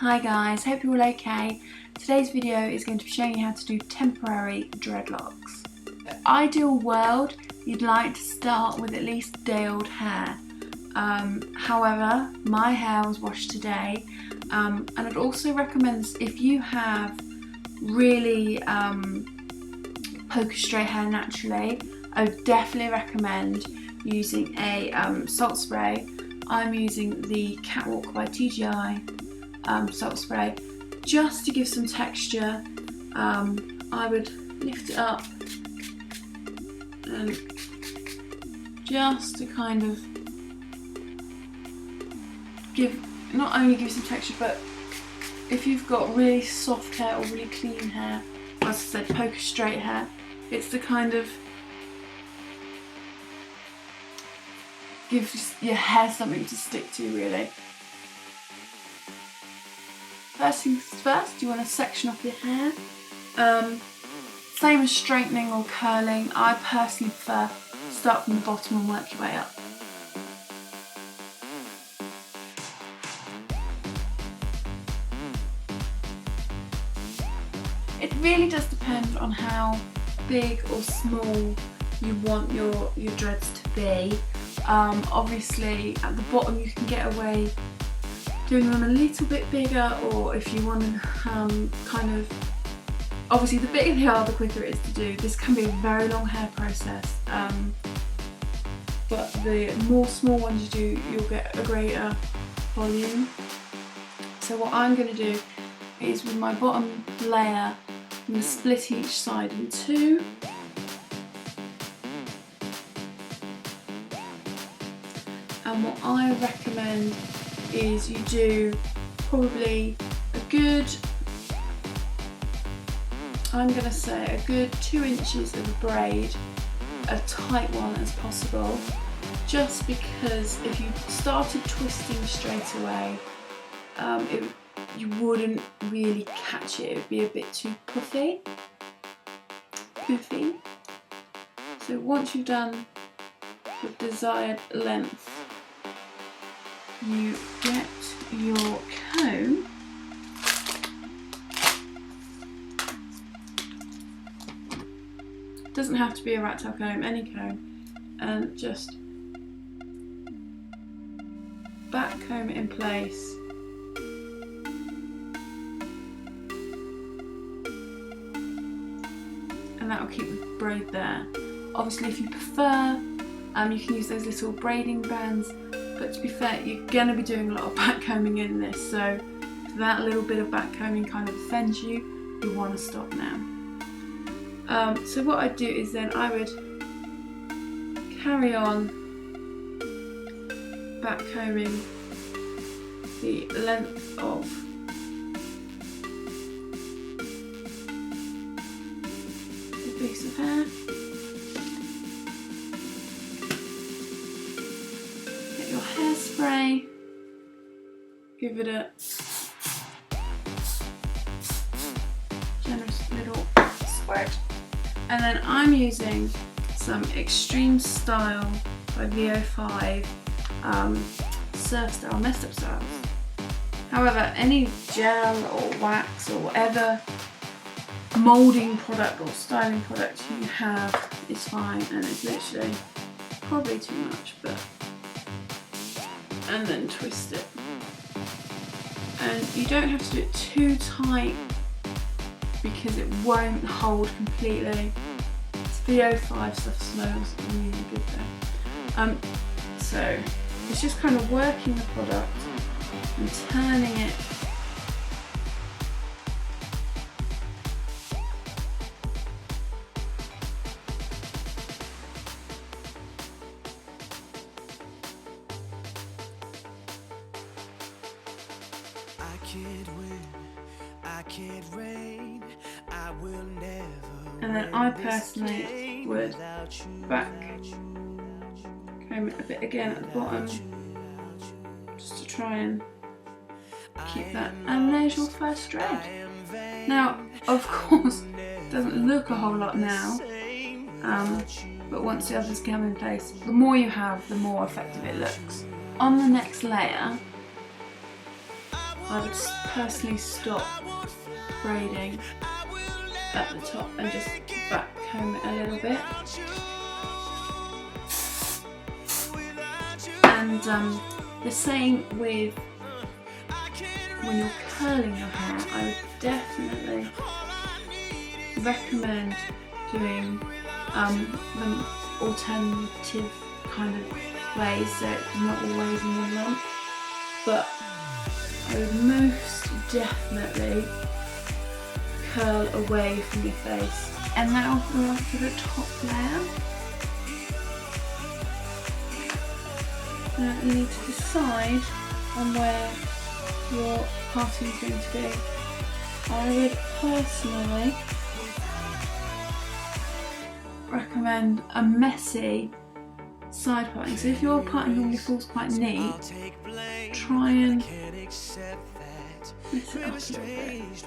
Hi guys, hope you're all okay. Today's video is going to be showing you how to do temporary dreadlocks. Ideal world, you'd like to start with at least day-old hair. However, my hair was washed today, and I'd also recommend if you have really poker straight hair naturally, I would definitely recommend using a salt spray. I'm using the Catwalk by TGI salt spray just to give some texture. I would lift it up and just to kind of not only give some texture, but if you've got really soft hair or really clean hair, as I said, poker straight hair, it's to kind of give your hair something to stick to, really. First things first, you want to section off your hair. Same as straightening or curling, I personally prefer start from the bottom and work your way up. It really does depend on how big or small you want your dreads to be. Obviously at the bottom you can get away doing them a little bit bigger, or if you want to kind of, obviously the bigger they are the quicker it is to do. This can be a very long hair process, but the more small ones you do, you'll get a greater volume. So what I'm going to do is, with my bottom layer, I'm going to split each side in two. And what I recommend is you do probably a good, I'm going to say a good 2 inches of a braid, a tight one as possible, just because if you started twisting straight away, you wouldn't really catch it. It would be a bit too poofy. So once you've done the desired length, you get your comb it doesn't have to be a rat tail comb, any comb, and just back comb it in place. And that will keep the braid there. Obviously if you prefer, you can use those little braiding bands, but to be fair, you're going to be doing a lot of back combing in this, so if that little bit of back combing kind of offends you, you want to stop now. So what I'd do is then I would carry on back combing the length of the piece of hair. Hairspray, give it a generous little squirt, and then I'm using some Extreme Style by VO5 Surf Style Messed Up Styles. However, any gel or wax or whatever moulding product or styling product you have is fine, and it's literally probably too much, but and then twist it. And you don't have to do it too tight because it won't hold completely. This VO5 stuff smells really good there. So it's just kind of working the product and turning it . And then I personally would back comb it a bit again at the bottom, just to try and keep that. And there's your first dread. Now, of course, it doesn't look a whole lot now, but once the others come in place, the more you have, the more effective it looks. On the next layer, I would personally stop braiding at the top and just back comb it a little bit. And the same with when you're curling your hair. I would definitely recommend doing the alternative kind of ways, so it's not always in one lump. But I would most definitely curl away from your face. And now we're on to the top layer. Now you need to decide on where your parting is going to be. I would personally recommend a messy side parting. So if your parting normally falls quite neat, try and mess it up a little bit.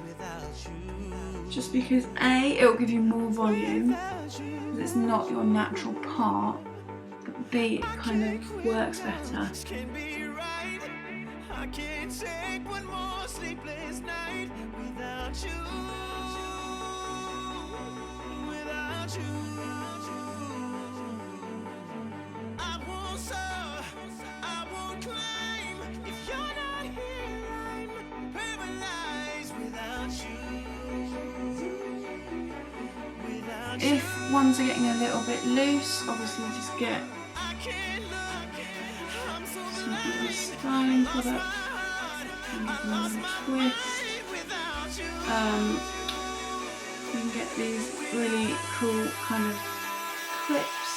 Just because A, it will give you more volume, because it's not your natural part, but B, it kind of works better. I can't take one more sleepless night without you, without you. I won't soar, I won't climb. If you're not here, I'm paralyzed without you. If ones are getting a little bit loose, obviously just get some of the styling product and give them a twist. You can get these really cool kind of clips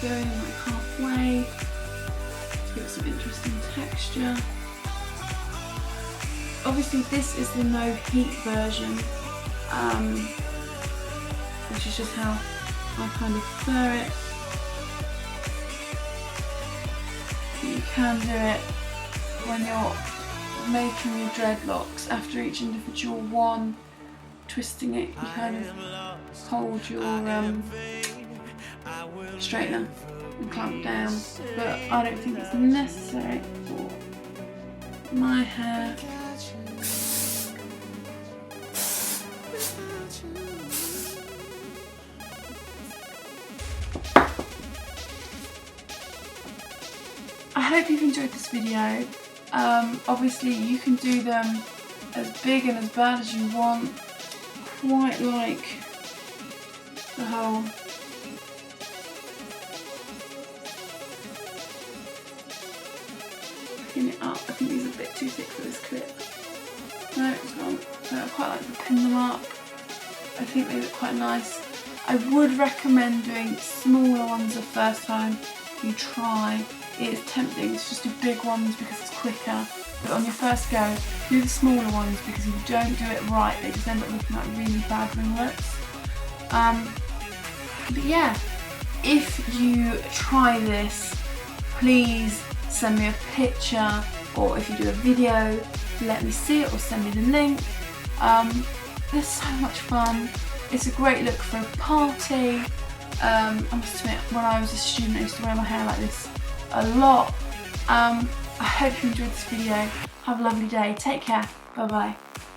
going like halfway to give it some interesting texture. Obviously this is the no heat version, which is just how I kind of prefer it. You can do it when you're making your dreadlocks. After each individual one, twisting it, you kind of hold your straightener and clamp down. But I don't think it's necessary for my hair. I hope you've enjoyed this video. Obviously you can do them as big and as bad as you want. Quite like the whole pin it up. I think these are a bit too thick for this clip. No, it's gone. So I quite like to pin them up. I think they look quite nice. I would recommend doing smaller ones the first time you try. It is tempting to just do big ones because it's quicker, but on your first go, do the smaller ones because if you don't do it right, they just end up looking like really bad ringlets. But yeah, if you try this, please send me a picture, or if you do a video, let me see it or send me the link. They're so much fun. It's a great look for a party. I must admit, when I was a student I used to wear my hair like this a lot. I hope you enjoyed this video. Have a lovely day. Take care. Bye bye.